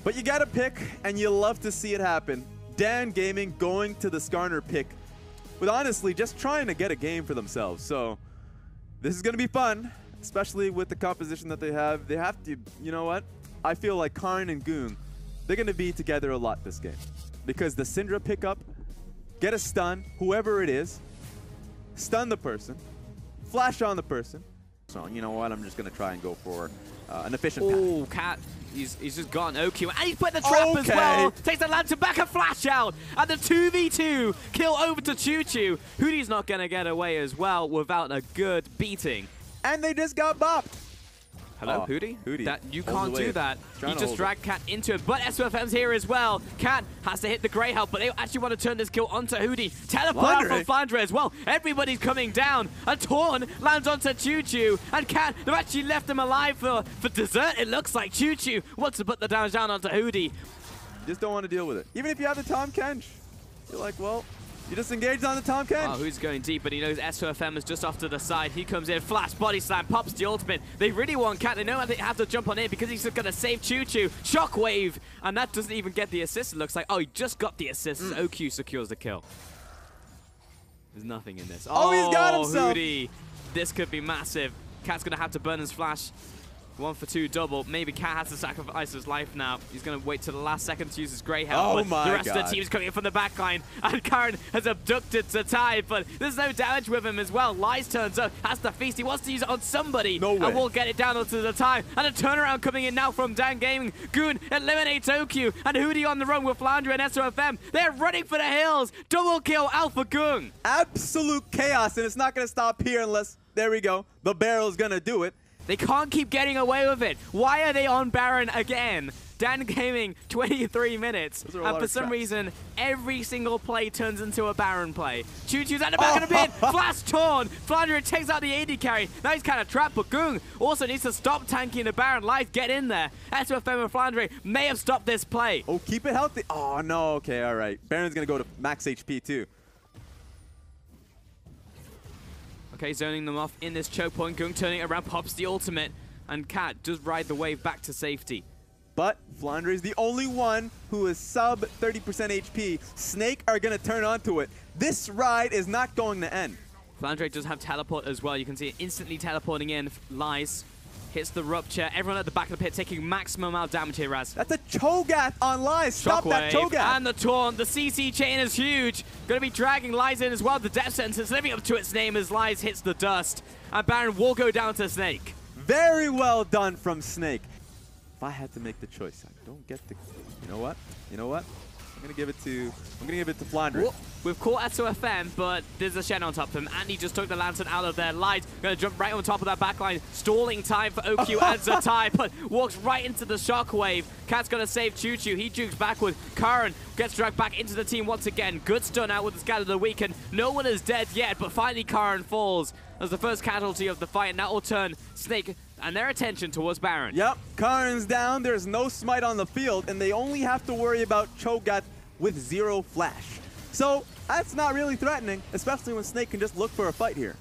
But you gotta pick, and you love to see it happen. Dan Gaming going to the Skarner pick with honestly just trying to get a game for themselves. So this is gonna be fun, especially with the composition that they have. They have to, you know what? I feel like Karn and Goong, they're gonna be together a lot this game. Because the Syndra pickup, get a stun, whoever it is, stun the person, flash on the person. So you know what? I'm just gonna try and go for an efficient path. Oh, Cat. He's just got an OQ, and he's put the trap as well. Takes the lantern back and flash out, and the 2v2 kill over to Choo-Choo. Hoodie's not going to get away as well without a good beating. And they just got bopped. Hello, Hoodie? You can't do that. You just drag Cat into it, but SOFM's here as well. Cat has to hit the Grey Help, but they actually want to turn this kill onto Hoodie. Teleport out from Flandre as well. Everybody's coming down. And Tuần lands onto Choo-Choo. And Cat, they've actually left him alive for dessert, it looks like. Choo-Choo wants to put the damage down onto Hoodie. You just don't want to deal with it. Even if you have the Tom Kench, you're like, well, you just engaged on the Tom Kench. Oh, who's going deep? But he knows SOFM is just off to the side. He comes in, flash, body slam, pops the ultimate. They really want Cat. They know they have to jump on in because he's going to save Choo-Choo. Shockwave, and that doesn't even get the assist. It looks like, oh, he just got the assist. OQ secures the kill. There's nothing in this. Oh, he's got himself. Hoodie. This could be massive. Cat's going to have to burn his flash. 1 for 2 double. Maybe Cat has to sacrifice his life now. He's going to wait till the last second to use his Grey Help. Oh but my the rest God. of the team is coming in from the back line. And Karn has abducted Zatai, but there's no damage with him as well. Lies turns up, has the feast. He wants to use it on somebody. No way. And we'll get it down onto Zatai. And a turnaround coming in now from Dan Gaming. Goon eliminates OQ. And Hoodie on the run with Flandre and SOFM. They're running for the hills. Double kill Alpha Goong. Absolute chaos, and it's not going to stop here unless, there we go, the barrel's going to do it. They can't keep getting away with it. Why are they on Baron again? Dan Gaming, 23 minutes. And for some reason, every single play turns into a Baron play. Choo-Choo's at the back of the pit. Flash torn. Flandre takes out the AD carry. Now he's kind of trapped, but Goong also needs to stop tanking the Baron. Life, get in there. SOFM and Flandre may have stopped this play. Oh, keep it healthy. Oh, no. Okay, all right. Baron's going to go to max HP, too. Okay, zoning them off in this choke point. Goong turning it around, pops the ultimate. And Cat does ride the wave back to safety. But Flandre is the only one who is sub 30% HP. Snake are going to turn onto it. This ride is not going to end. Flandre does have teleport as well. You can see it instantly teleporting in. Lies. Hits the rupture. Everyone at the back of the pit taking maximum amount of damage here, Raz. That's a Cho'Gath on Lies. Stop that Cho'Gath. And the taunt. The CC chain is huge. Going to be dragging Lies in as well. The death sentence living up to its name as Lies hits the dust. And Baron will go down to Snake. Very well done from Snake. If I had to make the choice, I don't get the... You know what? You know what? I'm going to give it to Flandre. We've caught SOFM, but there's a Shen on top of him, and he just took the lantern out of their light. Going to jump right on top of that backline. Stalling time for OQ and Zatai, but walks right into the shockwave. Cat's going to save Choo-Choo. He jukes backward. Karn gets dragged back into the team once again. Good stun out with the scatter of the weekend. No one is dead yet, but finally Karn falls as the first casualty of the fight, and that will turn Snake and their attention towards Baron. Yep, Karn's down. There's no smite on the field, and they only have to worry about Cho'Gath with 0 flash. So that's not really threatening, especially when Snake can just look for a fight here.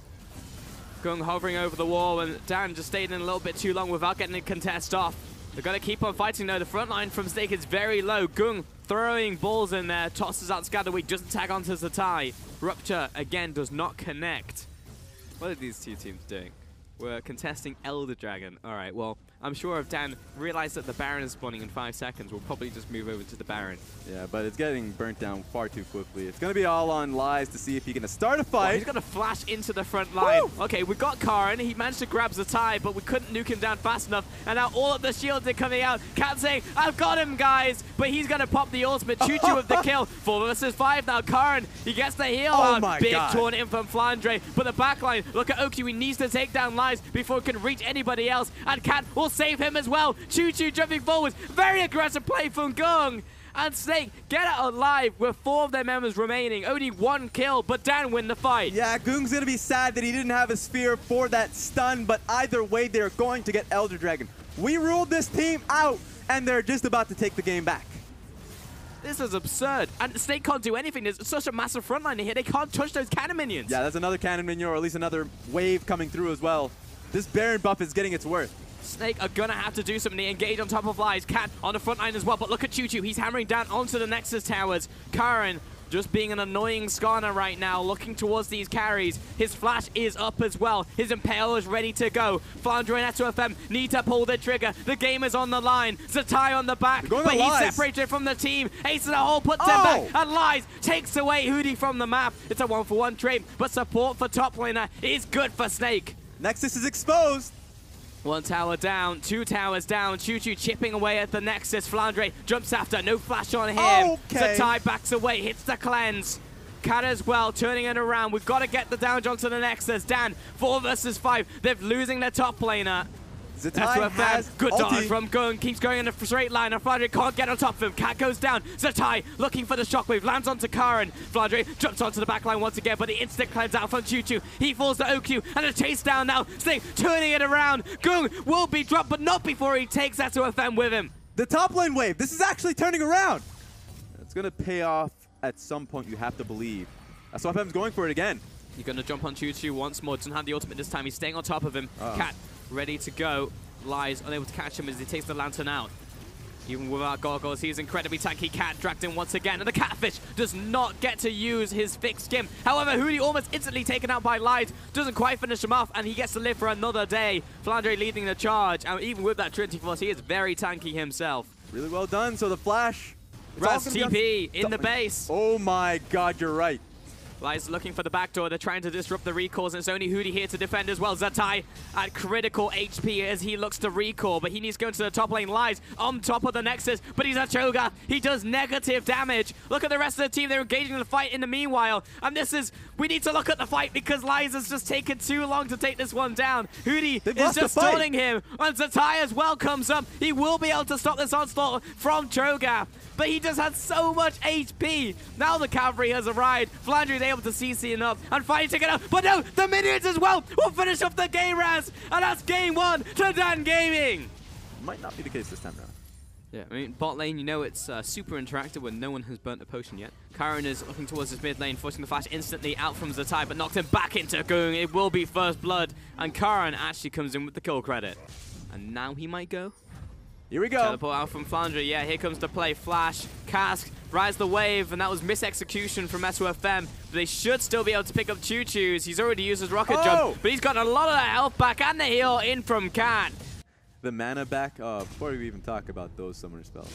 Goong hovering over the wall, and Dan just stayed in a little bit too long without getting the contest off. They're going to keep on fighting though. The front line from Snake is very low. Goong throwing balls in there, tosses out Scatterweed, doesn't tag onto Zatai. Rupture again does not connect. What are these two teams doing? We're contesting Elder Dragon. All right, well, I'm sure if Dan realized that the Baron is spawning in 5 seconds, we'll probably just move over to the Baron. Yeah, but it's getting burnt down far too quickly. It's going to be all on Lies to see if he can start a fight. Oh, he's going to flash into the front line. Woo! Okay, we got Karn. He managed to grab Zatai, but we couldn't nuke him down fast enough. And now all of the shields are coming out. Cat saying, I've got him, guys. But he's going to pop the ultimate. Choo-Choo with the kill. 4 versus 5 now. Karn, he gets the heal out. My Big God. taunt in from Flandre. But the backline, look at OQ. He needs to take down Lies before he can reach anybody else. And Cat will save him as well. Choo-Choo jumping forwards. Very aggressive play from Goong. And Snake get out alive with 4 of their members remaining. Only 1 kill, but Dan win the fight. Yeah, Goong's going to be sad that he didn't have a sphere for that stun, but either way, they're going to get Elder Dragon. We ruled this team out, and they're just about to take the game back. This is absurd. And Snake can't do anything. There's such a massive front line here. They can't touch those cannon minions. Yeah, that's another cannon minion, or at least another wave coming through as well. This Baron buff is getting its worth. Snake are gonna have to do something. They engage on top of Lies. Cat on the front line as well, but look at Choo Choo. He's hammering down onto the Nexus towers. Karen just being an annoying Skarner right now, looking towards these carries. His flash is up as well. His Impale is ready to go. Flandre and SOFM need to pull the trigger. The game is on the line. Zatai on the back, but he's separated from the team. Ace in the hole puts him back, and Lies takes away Hootie from the map. It's a 1-for-1 trade, but support for top laner is good for Snake. Nexus is exposed. 1 tower down, 2 towers down. Choo Choo chipping away at the Nexus. Flandre jumps after, no flash on him. Okay. Zatai backs away, hits the cleanse. Cat as well, turning it around. We've got to get the down jump to the Nexus. Dan, 4 versus 5. They're losing their top laner. Zatai has good ulti. dodge from Gung, keeps going in a straight line, and Flandre can't get on top of him. Cat goes down, Zatai looking for the shockwave, lands onto Karen. Flandre jumps onto the backline once again, but the instant cleanse out from Choo Choo. He falls to OQ, and a chase down now. Snake turning it around. Gung will be dropped, but not before he takes SOFM with him. The top lane wave, this is actually turning around. It's gonna pay off at some point, you have to believe. SOFM's going for it again. You're gonna jump on Choo Choo once more, doesn't have the ultimate this time, he's staying on top of him. Cat ready to go. Lies unable to catch him as he takes the lantern out. Even without goggles, he's incredibly tanky. Cat dragged in once again, and the Catfish does not get to use his fixed skim. However, Hootie almost instantly taken out by Lies, doesn't quite finish him off, and he gets to live for another day. Flandre leading the charge, and even with that Trinity Force, he is very tanky himself. Really well done, so the flash. Raz TP in the base. Oh my god, you're right. Lies looking for the back door. They're trying to disrupt the recalls, and it's only Hootie here to defend as well. Zatai at critical HP as he looks to recall, but he needs to go into the top lane. Lies on top of the Nexus, but he's a Cho'Gath. He does negative damage. Look at the rest of the team. They're engaging in the fight in the meanwhile, and this is... We need to look at the fight because Lies has just taken too long to take this one down. Hootie is just stunning him, and Zatai as well comes up. He will be able to stop this onslaught from Cho'Gath, but he just had so much HP. Now the cavalry has arrived. Flandre is able to CC enough and fighting to get up. But no, the minions as well will finish off the game, Raz. And that's game 1 to Dan Gaming. Might not be the case this time around. Yeah, I mean, bot lane, you know it's super interactive when no one has burnt a potion yet. Karen is looking towards his mid lane, forcing the flash instantly out from Zatai, but knocked him back into Gung. It will be first blood. And Karen actually comes in with the kill credit. And now he might go. Here we go. Teleport out from Flandre. Yeah, here comes the play. Flash, Cask, rise the wave, and that was misexecution from SOFM. But they should still be able to pick up Choo Choo's. He's already used his rocket jump, but he's got a lot of that health back and the heal in from Cat. The mana back. Before we even talk about those summoner spells,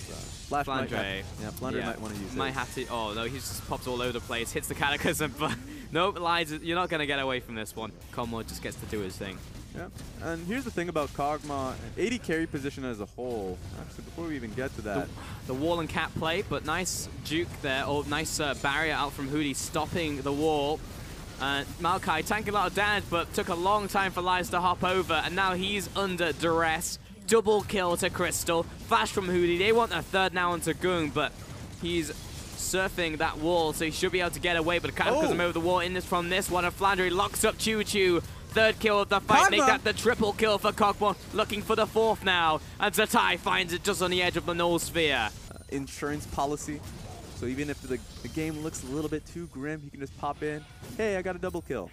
Flash Flandre. Flandre might want to use it. Might have to. Oh no, he just pops all over the place, hits the Cataclysm, but nope, Lies. You're not gonna get away from this one. Commo just gets to do his thing. Yeah, and here's the thing about Kog'Maw and AD carry position as a whole. Actually, before we even get to that, the wall and Cat play, but nice juke there, or nice barrier out from Hootie, stopping the wall. Maokai tanking a lot of damage, but took a long time for Lies to hop over, and now he's under duress. Double kill to Crystal, flash from Hootie. They want a third now onto Gung, but he's surfing that wall, so he should be able to get away, but Cat comes over the wall in this from this one, and Flandre locks up Choo Choo. Third kill of the fight, make that the triple kill for Kog'Maw, looking for the 4th now, and Zatai finds it just on the edge of the null sphere. Insurance policy, so even if the game looks a little bit too grim, he can just pop in, hey, I got a double kill.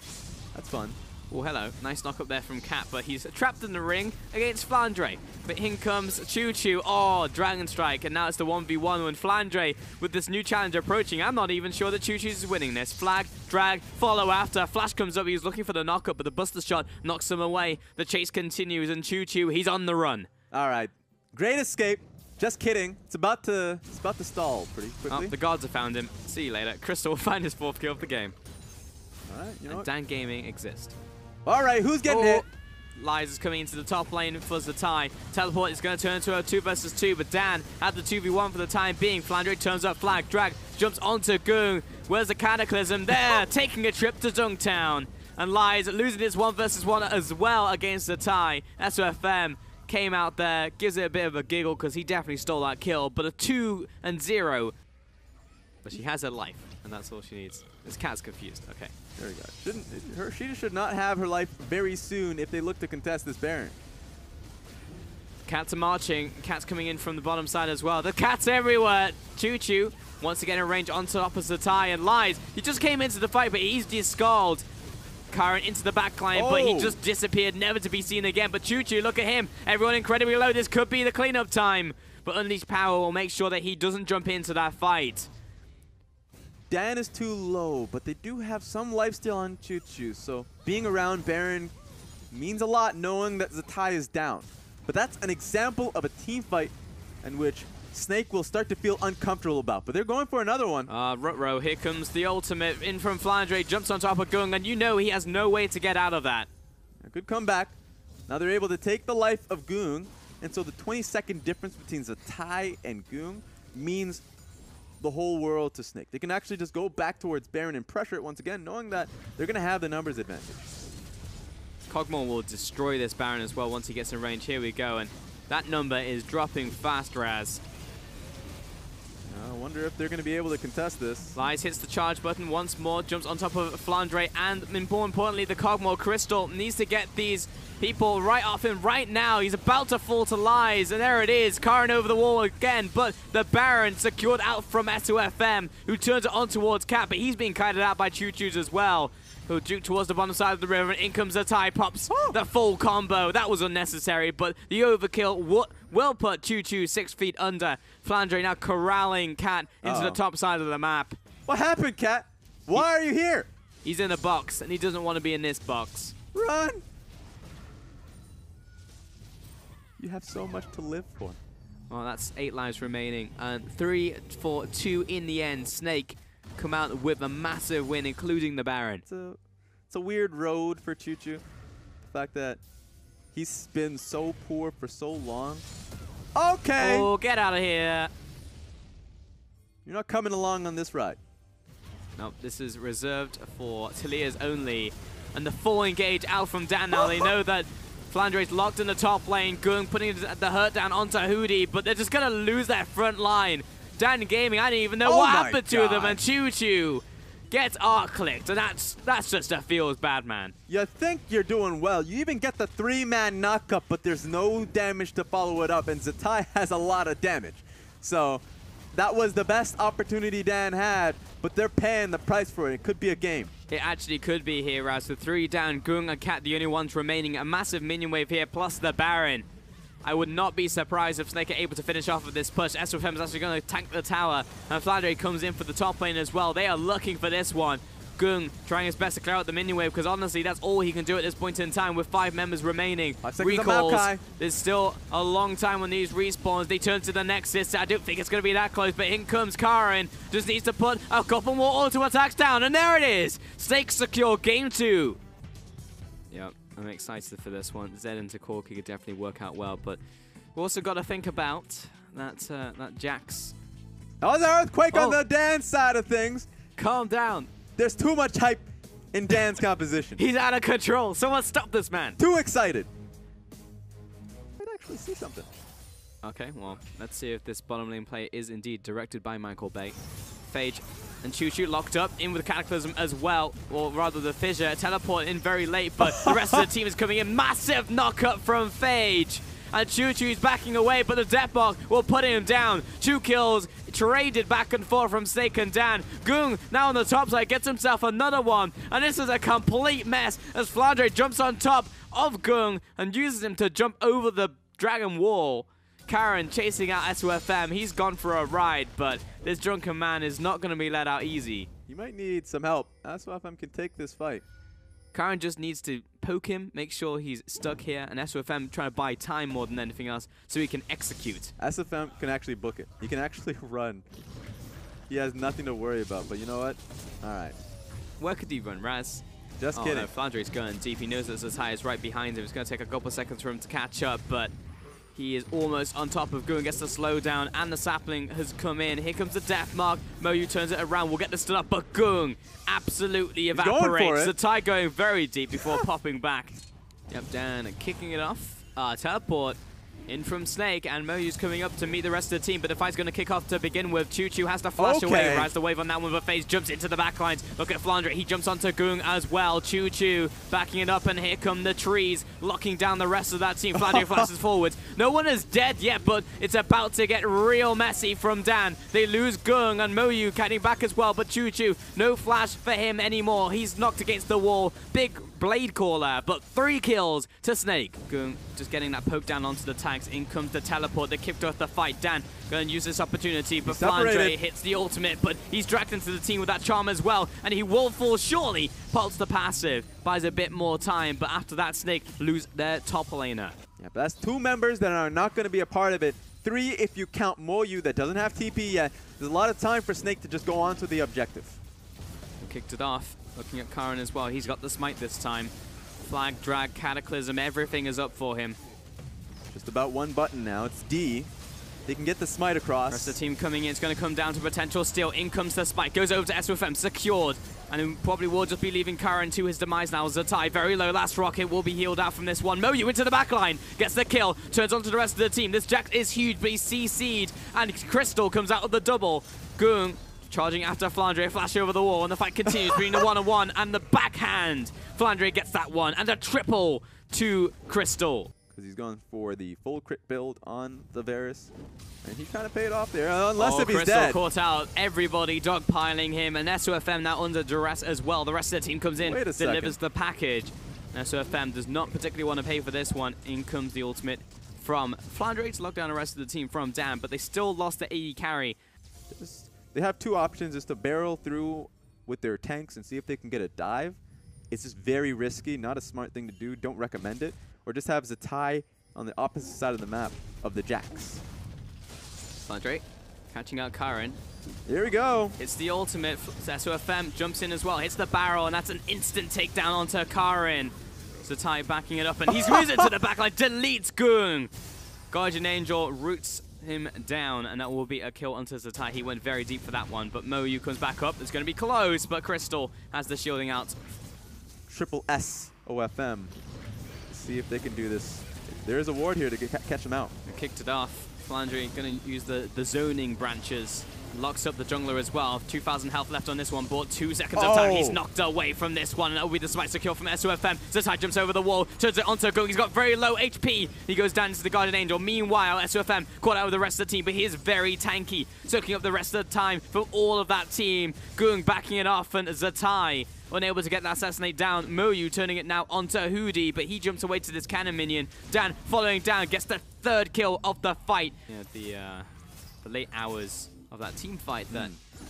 That's fun. Oh, hello. Nice knock up there from Cat, but he's trapped in the ring against Flandre. But in comes Choo Choo. Oh, Dragon Strike, and now it's the 1v1 when Flandre, with this new challenge approaching, I'm not even sure that Choo Choo is winning this. Flag, drag, follow after. Flash comes up, he's looking for the knockup, but the Buster Shot knocks him away. The chase continues, and Choo Choo, he's on the run. All right. Great escape. Just kidding. It's about to stall pretty quickly. Oh, the gods have found him. See you later. Crystal will find his 4th kill of the game. All right, you know what? Dan Gaming exists. All right, who's getting hit? Lies is coming into the top lane for Zatai. Teleport is going to turn into a 2 versus 2, but Dan had the 2v1 for the time being. Flandre turns up, flag, drag, jumps onto Gung. Where's the Cataclysm? There, taking a trip to Dunktown. And Lies losing this 1 versus 1 as well against Zatai. SOFM came out there, gives it a bit of a giggle because he definitely stole that kill, but a 2-0. But she has her life, and that's all she needs. This Cat's confused. Okay. There we go. She should not have her life very soon if they look to contest this Baron. Cats are marching. Cats coming in from the bottom side as well. The Cats everywhere. Choo Choo wants to get in range onto opposite Zatai, and Lies. He just came into the fight, but he's discalled. Karen into the back line, but he just disappeared, never to be seen again. But Choo-Choo, look at him. Everyone incredibly low. This could be the cleanup time. But Unleashed Power will make sure that he doesn't jump into that fight. Dan is too low, but they do have some lifesteal on Choo-Choo, so being around Baron means a lot knowing that Zatai is down. But that's an example of a team fight in which Snake will start to feel uncomfortable about. But they're going for another one. Rutro, here comes the ultimate in from Flandre, jumps on top of Gung, and you know he has no way to get out of that. A good comeback. Now they're able to take the life of Gung, and so the 20-second difference between Zatai and Gung means the whole world to Snake. They can actually just go back towards Baron and pressure it once again, knowing that they're going to have the numbers advantage. Kog'Maw will destroy this Baron as well once he gets in range. Here we go, and that number is dropping fast, Raz. I wonder if they're going to be able to contest this. Lies hits the charge button once more, jumps on top of Flandre, and more importantly, the Kog'Maw Crystal needs to get these people right off him right now. He's about to fall to Lies, and there it is. Karen over the wall again, but the Baron secured out from SOFM, who turns it on towards Cat, but he's being kited out by Choo-Choo's as well. Who'll juke towards the bottom side of the river, and in comes Zatai, pops the full combo. That was unnecessary, but the overkill will put Choo-Choo 6 feet under. Flandre now corralling Cat into the top side of the map. What happened, Cat? Why are you here? He's in a box, and he doesn't want to be in this box. Run! You have so much to live for. Well, that's 8 lives remaining, and 3 for 2 in the end. Snake come out with a massive win, including the Baron. It's a weird road for Choo-Choo. The fact that he's been so poor for so long. Okay! Oh, get out of here. You're not coming along on this ride. Nope, this is reserved for Talia's only. And the full engage out from Dan now. They know that Flandre's locked in the top lane. Gung putting the hurt down onto Hootie, but they're just going to lose their front line. Dan Gaming, I didn't even know what happened to them, and Choo-Choo gets arc clicked, and that's just a feels bad, man. You think you're doing well. You even get the 3-man knockup, but there's no damage to follow it up, and Zatai has a lot of damage. So that was the best opportunity Dan had, but they're paying the price for it. It could be a game. It actually could be here, Raz. With 3 down, Gung and Cat the only ones remaining. A massive minion wave here, plus the Baron. I would not be surprised if Snake are able to finish off with this push. SOFM is actually going to tank the tower, and Flandre comes in for the top lane as well. They are looking for this one. Gung trying his best to clear out the minion wave, because honestly, that's all he can do at this point in time with 5 members remaining. Recalls. There's still a long time on these respawns. They turn to the Nexus. I don't think it's going to be that close, but in comes Karen. Just needs to put a couple more auto attacks down, and there it is. Snake secure game 2. Yep. I'm excited for this one. Zed into Corki could definitely work out well, but we've also got to think about that Jax. That was an earthquake on the Dan side of things. Calm down. There's too much hype in Dan's composition. He's out of control. Someone stop this man. Too excited. Might actually see something. Okay, well, let's see if this bottom lane play is indeed directed by Michael Bay. Phage and Choo-Choo locked up in with the Cataclysm as well, or rather the Fissure. Teleport in very late, but the rest of the team is coming in. Massive knock-up from Phage. And Choo-Choo's backing away, but the Deathmark will put him down. 2 kills, traded back and forth from Snake and Dan. Gung, now on the top side, gets himself another one. And this is a complete mess as Flandre jumps on top of Gung and uses him to jump over the Dragon Wall. Karen chasing out SOFM. He's gone for a ride, but this drunken man is not going to be let out easy. You might need some help. SOFM can take this fight. Karen just needs to poke him, make sure he's stuck here, and SOFM trying to buy time more than anything else so he can execute. SOFM can actually book it. He can actually run. He has nothing to worry about, but you know what? All right. Where could he run, Raz? Just kidding. No, Flandre's going deep. He knows that Zatai is right behind him. It's going to take a couple of seconds for him to catch up, but he is almost on top of Gung, gets the slowdown, and the sapling has come in. Here comes the Deathmark. Moyu turns it around. We'll get the stun up, but Gung absolutely evaporates. Zatai going very deep before popping back. Yep, Dan kicking it off. Teleport In from Snake, and Moyu's coming up to meet the rest of the team, but the fight's going to kick off to begin with. Choo has to flash away, rides the wave on that one, but FaZe jumps into the backlines. Look at Flandre, he jumps onto Gung as well. Choo backing it up, and here come the trees, locking down the rest of that team. Flandre flashes forwards. No one is dead yet, but it's about to get real messy from Dan. They lose Gung, and Moyu getting back as well, but Choo, no flash for him anymore. He's knocked against the wall. Big blade caller, but 3 kills to Snake. Gung just getting that poke down onto the tanks. In comes the teleport that kicked off the fight. Dan going to use this opportunity, but Flandre hits the ultimate, but he's dragged into the team with that charm as well, and he will fall surely. Pulls the passive, buys a bit more time, but after that, Snake lose their top laner. Yeah, but that's 2 members that are not going to be a part of it. 3 if you count Moyu that doesn't have TP yet. There's a lot of time for Snake to just go on to the objective. Kicked it off. Looking at Karin as well. He's got the smite this time. Flag, drag, cataclysm, everything is up for him. Just about 1 button now. It's D. They can get the smite across. Rest of the team coming in. It's going to come down to potential steal. In comes the spike. Goes over to SOFM. Secured. And he probably will just be leaving Karin to his demise now. Zatai very low. Last rocket will be healed out from this one. Moyu into the backline. Gets the kill. Turns on to the rest of the team. This Jax is huge, but he's CC'd. And Crystal comes out of the double. Gung charging after Flandre, flash over the wall, and the fight continues between the 1-on-1 and the backhand. Flandre gets that one, and a triple to Crystal. Because he's going for the full crit build on the Varus, and he kind of paid off there, unless if he's Crystal dead. Caught out, everybody dogpiling him, and SOFM now under duress as well. The rest of the team comes in, delivers the package. SOFM does not particularly want to pay for this one. In comes the ultimate from Flandre to lock down the rest of the team from Dan, but they still lost the AD carry. They have 2 options, is to barrel through with their tanks and see if they can get a dive. It's just very risky, not a smart thing to do, don't recommend it. Or just have Zatai on the opposite side of the map of the Jax. Flandre catching out Karin. Here we go. It's the ultimate. SOFM jumps in as well, hits the barrel, and that's an instant takedown onto Karin. Zatai backing it up, and he's moves it to the backline, deletes Gung. Guardian Angel roots him down, and that will be a kill onto Zatai. He went very deep for that one, but Moyu comes back up. It's going to be close, but Crystal has the shielding out. Triple S OFM. See if they can do this. There is a ward here to catch him out. They kicked it off. Flandre going to use the zoning branches. Locks up the jungler as well. 2,000 health left on this one. Bought 2 seconds of time. He's knocked away from this one, and that will be the smite secure from SOFM. Zatai jumps over the wall, turns it onto Gung. He's got very low HP. He goes down into the Guardian Angel. Meanwhile, SOFM caught out with the rest of the team, but he is very tanky, soaking up the rest of the time from all of that team. Gung backing it off, and Zatai unable to get that assassinate down. Moyu turning it now onto Hoodie, but he jumps away to this cannon minion. Dan following down, gets the 3rd kill of the fight. Yeah, the late hours of that team fight that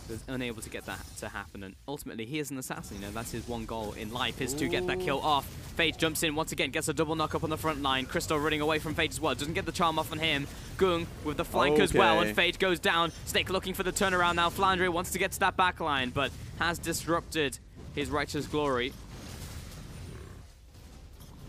was unable to get that to happen, and ultimately he is an assassin. You know, that's his one goal in life, is to get that kill off. Phage jumps in once again, gets a double knock up on the front line. Crystal running away from Phage as well, doesn't get the charm off on him. Gung with the flank as well, and Phage goes down. Snake looking for the turnaround now. Flandre wants to get to that back line, but has disrupted his righteous glory.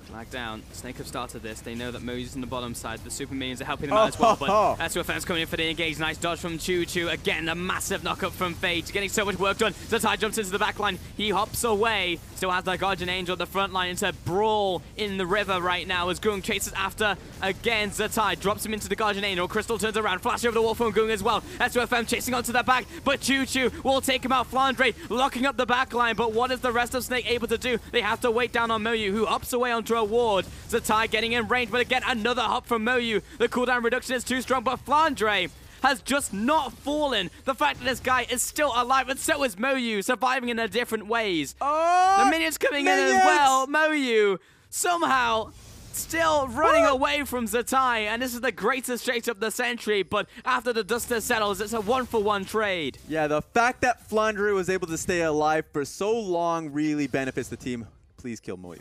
Flag down. Snake have started this. They know that Mo's on the bottom side. The super minions are helping them out as well, but SOFM's coming in for the engage. Nice dodge from Choo. Again, a massive knock-up from Phage. Getting so much work done. Zatai jumps into the back line. He hops away. Still has the Guardian Angel at the front line. It's a brawl in the river right now as Gung chases after again. Zatai drops him into the Guardian Angel. Crystal turns around. Flash over the wall from Gung as well. SOFM chasing onto the back, but Choo will take him out. Flandre locking up the back line, but what is the rest of Snake able to do? They have to wait down on Moyu, who hops away onto a ward. Zatai getting in range, but again, another hop from Moyu. The cooldown reduction is too strong, but Flandre has just not fallen. The fact that this guy is still alive, and so is Moyu, surviving in their different ways. The minions coming in as well. Moyu somehow still running away from Zatai, and this is the greatest chase of the century, but after the dust settles, it's a 1-for-1 trade. Yeah, the fact that Flandre was able to stay alive for so long really benefits the team. Please kill Moyu.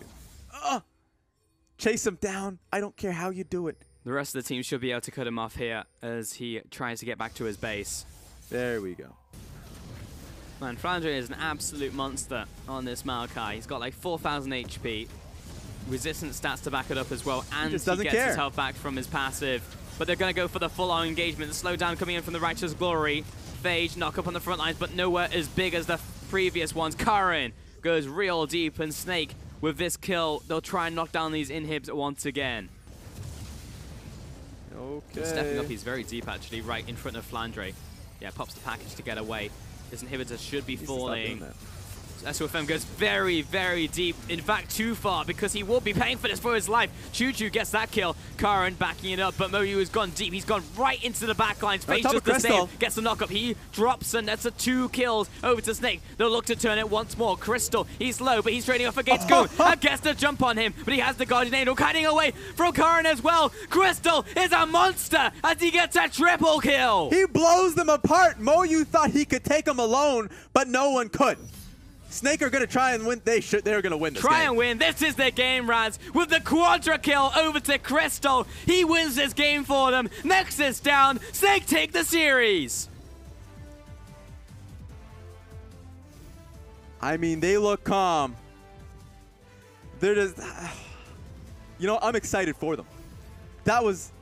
Chase him down. I don't care how you do it. The rest of the team should be able to cut him off here as he tries to get back to his base. There we go. Man, Flandre is an absolute monster on this Maokai. He's got like 4,000 HP. Resistance stats to back it up as well, and he gets his health back from his passive. But they're going to go for the full-on engagement. The slowdown coming in from the Righteous Glory. Phage knock up on the front lines, but nowhere as big as the previous ones. Karin goes real deep, and Snake, with this kill, they'll try and knock down these inhibs once again. Okay. Just stepping up, he's very deep actually, right in front of Flandre. Yeah, pops the package to get away. His inhibitor should be falling. SOFM goes very, very deep. In fact, too far, because he will be paying for this for his life. Choo Choo gets that kill. Karan backing it up, but Moyu has gone deep. He's gone right into the backline. Face just the same. Gets the knock-up. He drops, and that's a 2 kills over to Snake. They'll look to turn it once more. Crystal, he's low, but he's trading off against Goon. And gets the jump on him, but he has the Guardian Angel cutting away from Karan as well. Crystal is a monster as he gets a triple kill. He blows them apart. Moyu thought he could take them alone, but no one could. Snake are going to try and win. They're going to win this game. Try and win. This is their game, Raz. With the quadra kill over to Crystal. He wins this game for them. Nexus down. Snake take the series. I mean, they look calm. They're just... You know, I'm excited for them. That was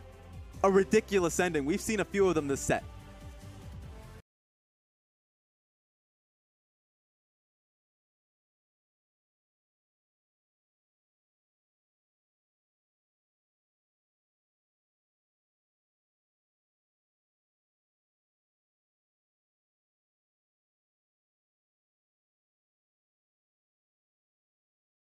a ridiculous ending. We've seen a few of them this set.